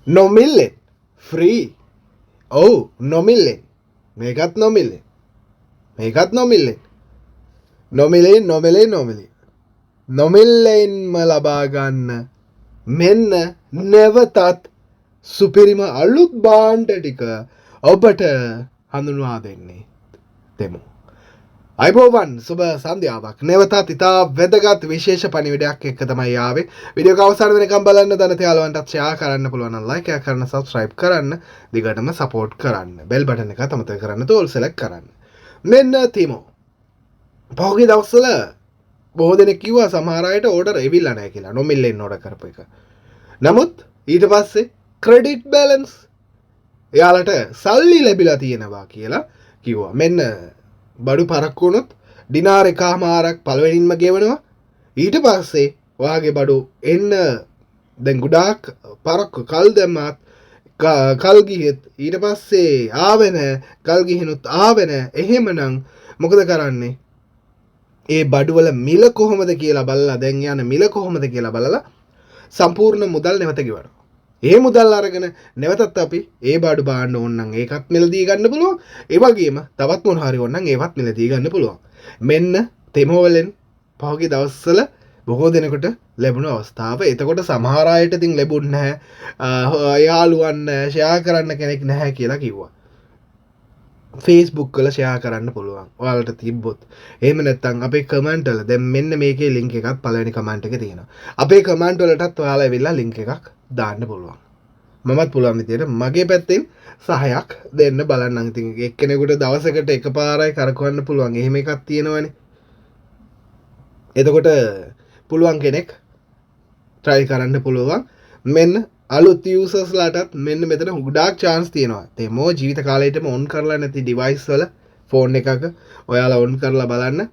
නොමිල්ලෙන් free ඔවු නොමිල්ලෙන් මේකත් නොමිල්ලෙන් මේකත් නොමිල්ලෙන් නොමිලේ නොමිල්ලෙන්ම ලබාගන්න මෙන්න නැවතත් සුපිරිම අලුත් බාණ්ඩ ටික ඔබට හඳුන්වා දෙන්නේ දෙමු. අයිබෝවන් සුබ සන්ධ්‍යාවක් නැවතත් ඉතා වැදගත් විශේෂ පණිවිඩයක් එක්ක තමයි ආවේ. වීඩියෝ එක අවසන් වෙනකම් බලන්න, දන්නත යාළුවන්ටත් ෂෙයා කරන්න පුළුවන් නම් ලයික් එකක් කරන්න, සබ්ස්ක්‍රයිබ් කරන්න, දිගටම සපෝට් කරන්න. බෙල් බටන් එක අමතක කරන්න, තෝල් සෙලෙක්ට් කරන්න. මෙන්න තිමෝ. පහුගිය දවස්වල බොහෝ දෙනෙක් කිව්වා සමහර අයට ඕඩර් එවිල්ලා නැහැ කියලා. නොමිල්ලෙන් ඕඩර් කරපු එක. නමුත් ඊට පස්සේ ක්‍රෙඩිට් බැලන්ස් එයාලට සල්ලි ලැබිලා තියෙනවා කියලා කිව්වා. මෙන්න බඩු පරක්කු වුණොත් ඩිනාර් එකමාරක් පළවෙනින්ම ගෙවනවා. ඊට පස්සේ ඔයාගේ බඩු එන්න දැන් ගොඩාක් පරක්කු කල් දැම්මත් කල් ගියෙත් ඊට පස්සේ ආවේ නැහැ, කල් ගිහිනුත් ආවේ නැහැ. එහෙමනම් මොකද කරන්නේ? ඒ බඩුවල මිල කොහොමද කියලා බලලා, දැන් යන මිල කොහොමද කියලා බලලා සම්පූර්ණ මුදල් නැවත ගෙවනවා. ඒ මුදල් අරගෙන නැවතත් අපි ඒ බඩු බාන්න ඕන නම් ඒකත් මිලදී ගන්න පුළුවන්. ඒ වගේම තවත් මොන හරි ඕන නම් ඒවත් මිලදී ගන්න පුළුවන්. මෙන්න තෙමෝවලෙන් පහුගිය දවස්වල බොහෝ දෙනෙකුට ලැබුණු අවස්ථාව. එතකොට සමහර අයට ඉතින් ලැබුණ නැහැ. යාළුවන් ෂෙයා කරන්න කෙනෙක් නැහැ කියලා කිව්වා. Facebook වල ෂෙයා කරන්න පුළුවන් ඔයාලට තිබ්බොත්. එහෙම නැත්නම් අපේ කමෙන්ට් වල දැන් මෙන්න මේකේ ලින්ක් එකක් පළවෙනි කමෙන්ට් එකේ තියෙනවා. අපේ කමෙන්ට් වලටත් ඔයාලා ඇවිල්ලා ලින්ක් එකක් දාන්න පුළුවන්. මමත් පුළුවන් විදියට මගේ පැත්තෙන් සහයක් දෙන්න බලන්නම්. ඉතින් එක්කෙනෙකුට දවසකට එකපාරයි කරකවන්න පුළුවන්. එහෙම එකක් තියෙනවනේ. එතකොට පුළුවන් කෙනෙක් try කරන්න පුළුවන්. මෙන්න අලුත් යූසර්ස්ලාටත් මෙන්න මෙතන ගොඩාක් chance තියෙනවා. තේමෝ ජීවිත කාලයටම ඔන් කරලා නැති device වල ෆෝන් එකක ඔයාලා ඔන් කරලා බලන්න.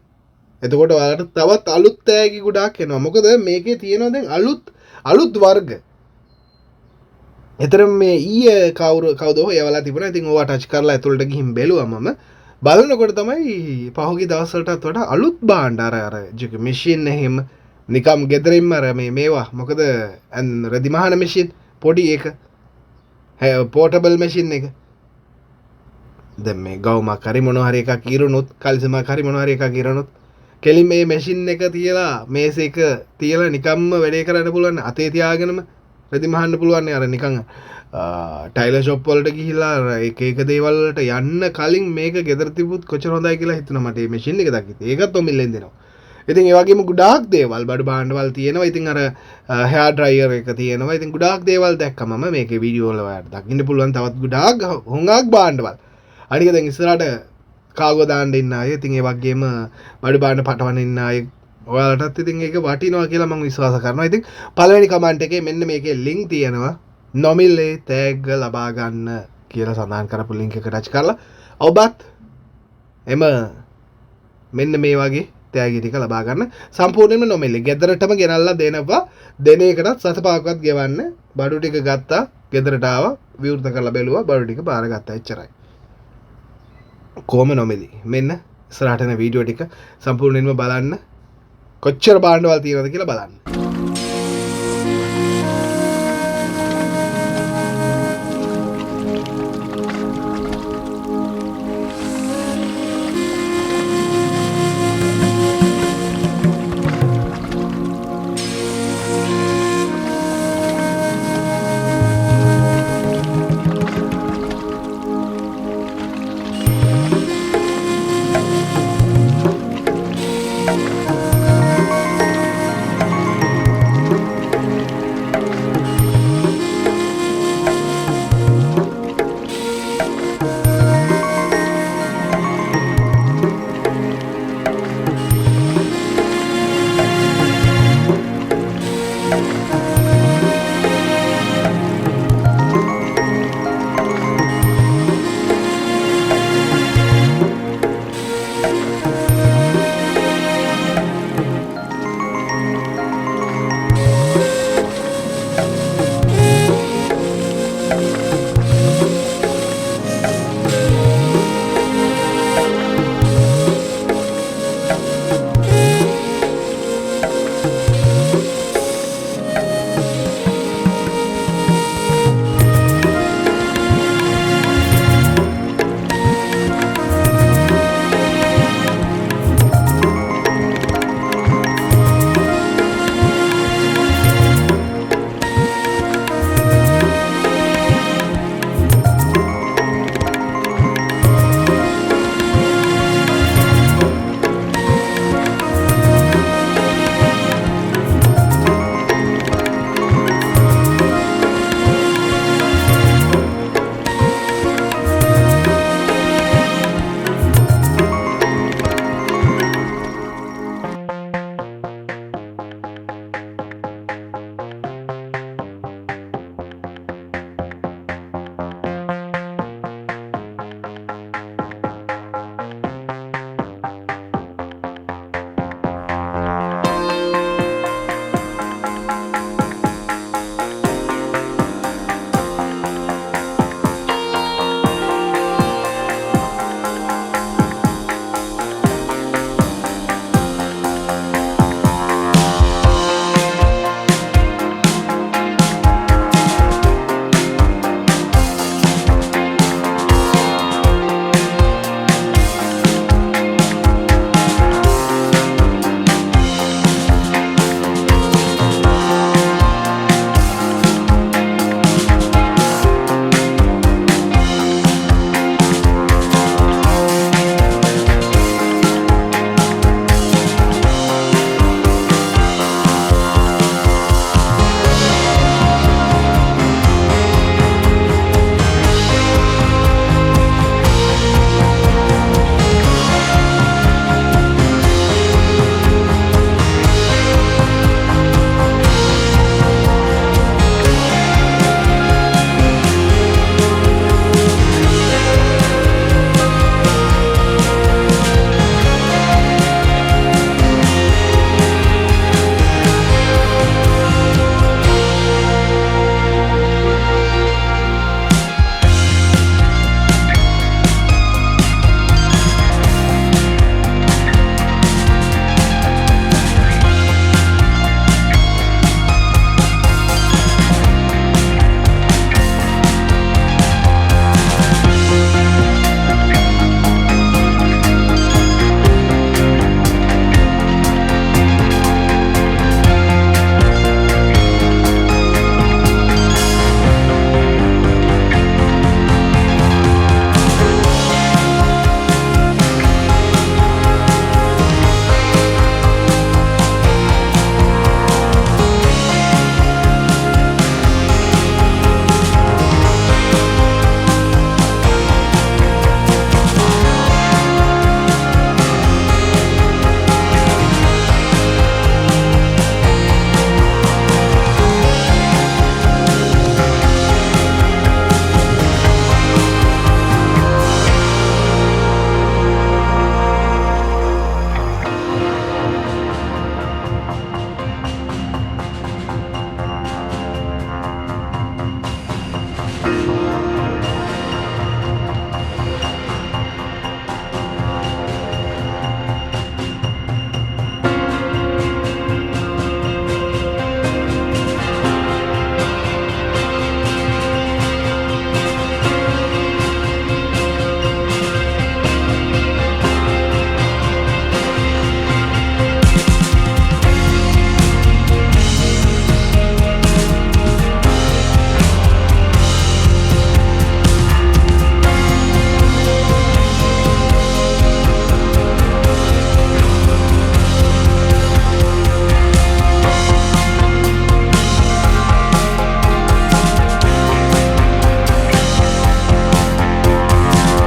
එතකොට ඔයාලට තවත් අලුත් තෑගි ගොඩාක් එනවා. මොකද මේකේ තියෙනවා දැන් අලුත් වර්ග. එතරම් මේ ඊයේ කවුද ඔයාලා තිබුණා. ඉතින් ඕවා ටච් කරලා ඇතුළට ගිහින් බැලුවා මම. බලනකොට තමයි පහුගිය දවස්වලටත් වඩා අලුත් බාණ්ඩ අර මැෂින් එහෙම නිකම් ගෙදරින්ම අර මේවා මොකද රෙදිමහන මැෂින් පොඩි එක පෝටබල් මැෂින් එක. දැන් මේ ගවුමක් හරි මොනවා හරි එකක් ඉරුණොත්, කල්සමක් හරි මොනවා හරි එකක් ඉරුණොත් කෙලින් මේ මැෂින් එක තියලා මේස එක තියලා නිකම්ම වැඩේ කරන්න පුළුවන්. අතේ තියාගෙනම රෙදි මහන්න පුළුවන්. අර නිකන් ටයිලර් ෂොප් වලට ගිහිල්ලා එක එක දේවල් වලට යන්න කලින් මේක ගෙදර තිබුත් කොච්චර හොඳයි කියලා හිතුණා මට. මේ මැෂින් එක දැක්කිත් ඒකත් ඔමිල්ලෙන් දෙනවා. ඉතින් ඒ වගේම ගොඩාක් දේවල් බඩු බාණ්ඩවල් තියෙනවා. ඉතින් අර හෙයාර් ඩ්‍රයර් එක තියෙනවා. ඉතින් ගොඩාක් දේවල් දැක්කම මම මේකේ වීඩියෝ වල ඔයාලට දකින්න පුළුවන්. තවත් ගොඩාක් හොඟක් බාණ්ඩවල්. අනික දැන් ඉස්සරහට කාගෝ දාන්න ඉන්න අය, ඉතින් ඒ වගේම බඩු බාණ්ඩ පටවන්න ඉන්න අය ඔයාලටත් ඉතින් ඒක වටිනවා කියලා මම විශ්වාස කරනවා. ඉතින් පළවෙනි කමෙන්ට් එකේ මෙන්න මේකේ ලින්ක් තියෙනවා. නොමිලේ තෑග්ග ලබා ගන්න කියලා සඳහන් කරපු ලින්ක් එක ටච් කරලා ඔබත් එම මෙන්න මේ වගේ තෑගි ටික ලබා ගන්න. සම්පූර්ණයෙන්ම නොමිලේ ගෙදරටම ගෙනල්ලා දෙනවා. දෙන එකටත් සතපාවක්වත් ගෙවන්න. බඩු ටික ගත්තා, ගෙදරට ආවා, විවෘත කරලා බැලුවා, බඩු ටික බාරගත්තා. එච්චරයි. කොහොම නොමිලේ. මෙන්න ඉස්සරහට යන වීඩියෝ ටික සම්පූර්ණයෙන්ම බලන්න. කොච්චර බාණ්ඩවල් තියෙනවද කියලා බලන්න.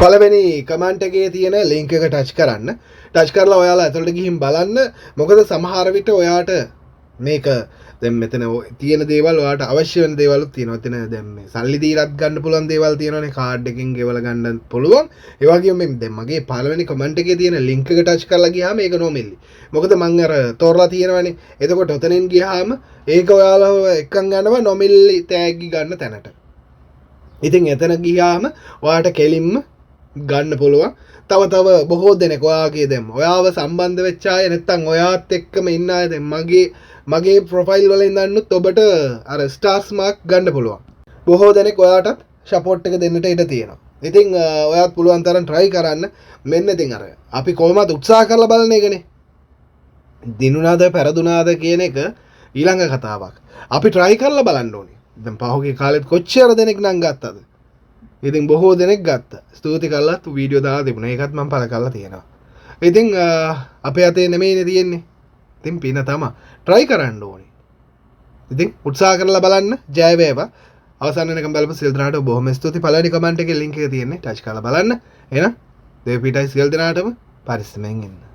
පළවෙනි කමෙන්ට් එකේ තියෙන ලින්ක් එක ටච් කරන්න. ටච් කරලා ඔයාලා ඇතුළට ගිහින් බලන්න. මොකද සමහර විට ඔයාට මේක දැන් මෙතන තියෙන දේවල් ඔයාට අවශ්‍ය වෙන දේවලුත් තියෙනවා. එතන දැන් මේ සල්ලි දීලාත් ගන්න පුළුවන් දේවල් තියෙනවානේ. කාඩ් එකකින් ගෙවලා ගන්න පුළුවන්. ඒ වගේම මේ දැන් මගේ පළවෙනි කමෙන්ට් එකේ තියෙන ලින්ක් එක ටච් කරලා ගියාම ඒක නොමිලි. මොකද මං අර තෝරලා තියෙනවානේ. එතකොට ඔතනින් ගියාම ඒක ඔයාලා එක්කන් ගන්නවා නොමිලි තෑග්ගි ගන්න තැනට. ඉතින් එතන ගියාම ඔයාට කෙලින්ම ගන්න පුළුවන්. තව බොහෝ දෙනෙක් ඔයාගේ දැන් ඔයාව සම්බන්ධ වෙච්ච අය නැත්තම් ඔයාත් එක්කම ඉන්න අය දැන් මගේ ප්‍රොෆයිල් වල ඉඳන්නුත් ඔබට අර ස්ටාර්ස් මාක් ගන්න පුළුවන්. බොහෝ දෙනෙක් ඔයාටත් සපෝට් එක දෙන්නට ඉඩ තියෙනවා. ඉතින් ඔයාත් පුළුවන් තරම් try කරන්න. මෙන්න ඉතින් අර අපි කොහොමද උත්සාහ කරලා බලන එකනේ. දිනුනාද පෙරදුනාද කියන එක ඊළඟ කතාවක්. අපි try කරලා බලන්න ඕනේ. දැන් පහුගිය කාලෙත් කොච්චර දෙනෙක් නම් ගත්තද? ඉතින් බොහෝ දෙනෙක් ගත්තා. ස්තුති කළා තු වීඩියෝ දාලා තිබුණා. ඒකත් මම පළ කරලා තියෙනවා. ඉතින් අපේ අතේ නෙමෙයිනේ තියෙන්නේ. ඉතින් පින තමයි. try කරන්න ඕනේ. ඉතින් උත්සාහ කරලා බලන්න. ජය වේවා. අවසන් වෙනකම් බලපු සියලු දෙනාට බොහොම ස්තුති. පළවෙනි කමෙන්ට් එකේ link එක තියෙන්නේ. ටච් කරලා බලන්න. එහෙනම් දෙවිපිටයි සියලු දෙනාටම පරිස්සමෙන් ඉන්න.